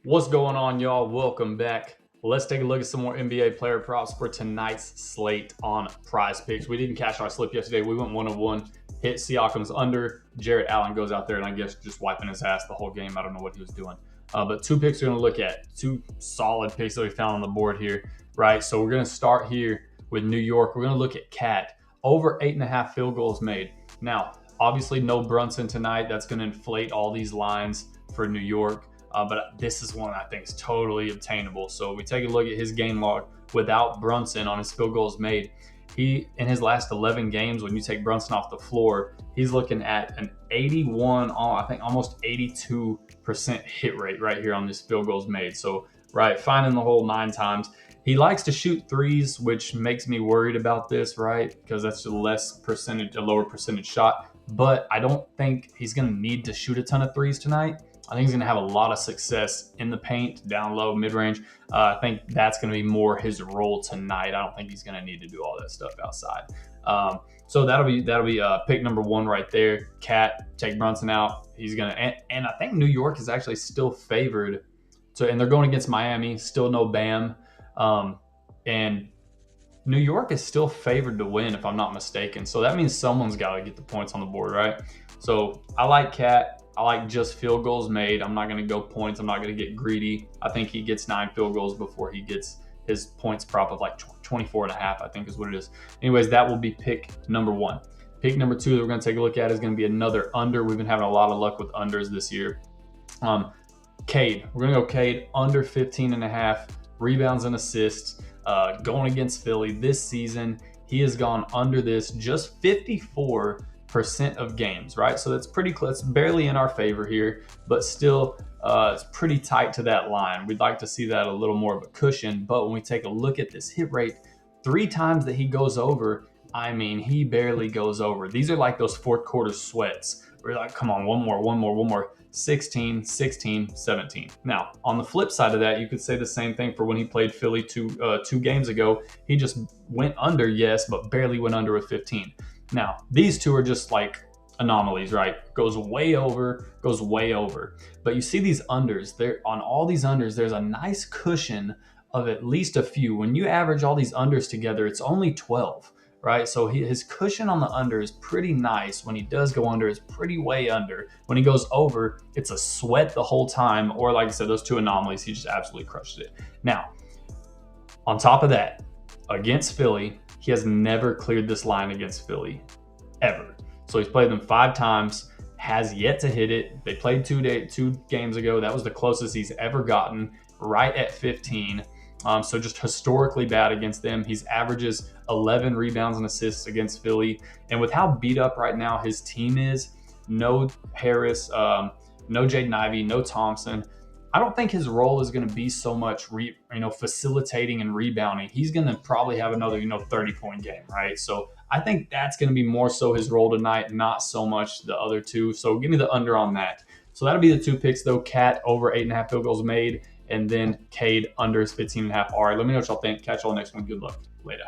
What's going on, y'all? Welcome back. Let's take a look at some more NBA player props for tonight's slate on PrizePicks. We didn't cash our slip yesterday. We went 1-1, hit Siakam's under. Jarrett Allen goes out there and I guess just wiping his ass the whole game. I don't know what he was doing. But two picks we're going to look at. Two solid picks that we found on the board here, right? So we're going to start here with New York. We're going to look at Cat. Over 8.5 field goals made. Now, obviously no Brunson tonight. That's going to inflate all these lines for New York. But this is one I think is totally obtainable. So we take a look at his game log without Brunson on his field goals made. He, in his last 11 games, when you take Brunson off the floor, he's looking at an 81, I think almost 82% hit rate right here on this field goals made. So, right, finding the hole 9 times. He likes to shoot threes, which makes me worried about this, right? Because that's a lower percentage shot. But I don't think he's going to need to shoot a ton of threes tonight. I think he's going to have a lot of success in the paint, down low, mid-range. I think that's going to be more his role tonight. I don't think he's going to need to do all that stuff outside. So that'll be pick number 1 right there. Cat, take Brunson out. He's going to, and I think New York is actually still favored. And they're going against Miami. Still no Bam, and New York is still favored to win, if I'm not mistaken. So that means someone's got to get the points on the board, right? So I like Cat. I like just field goals made. I'm not going to go points. I'm not going to get greedy. I think he gets 9 field goals before he gets his points prop of like 24.5, I think is what it is. Anyways, that will be pick number 1. Pick number 2 that we're going to take a look at is going to be another under. We've been having a lot of luck with unders this year. Cade. We're going to go Cade under 15.5 rebounds and assists. Going against Philly this season, he has gone under this just 54% of games, right? So that's pretty close. It's barely in our favor here, but still it's pretty tight to that line. We'd like to see that a little more of a cushion, but when we take a look at this hit rate, 3 times that he goes over, I mean, he barely goes over. These are like those fourth quarter sweats. We're like, come on, one more. 16, 16, 17. Now, on the flip side of that, you could say the same thing for when he played Philly two games ago. He just went under, yes, but barely went under with 15. Now, these two are just like anomalies, right? Goes way over. But you see these unders, there on all these unders, there's a nice cushion of at least a few. When you average all these unders together, it's only 12, right? So his cushion on the under is pretty nice. When he does go under, it's pretty way under. When he goes over, it's a sweat the whole time. Or like I said, those 2 anomalies, he just absolutely crushed it. Now, on top of that, against Philly, he has never cleared this line against Philly, ever. So he's played them 5 times, has yet to hit it. They played 2 games ago. That was the closest he's ever gotten, right at 15. So just historically bad against them. He's averages 11 rebounds and assists against Philly. And with how beat up right now his team is, no Harris, no Jaden Ivey, no Thompson, I don't think his role is going to be so much, facilitating and rebounding. He's going to probably have another, 30-point game, right? So I think that's going to be more so his role tonight, not so much the other 2. So give me the under on that. So that'll be the 2 picks, though. Cat over 8.5 field goals made, and then Cade under his 15.5. All right, let me know what y'all think. Catch y'all next one. Good luck. Later.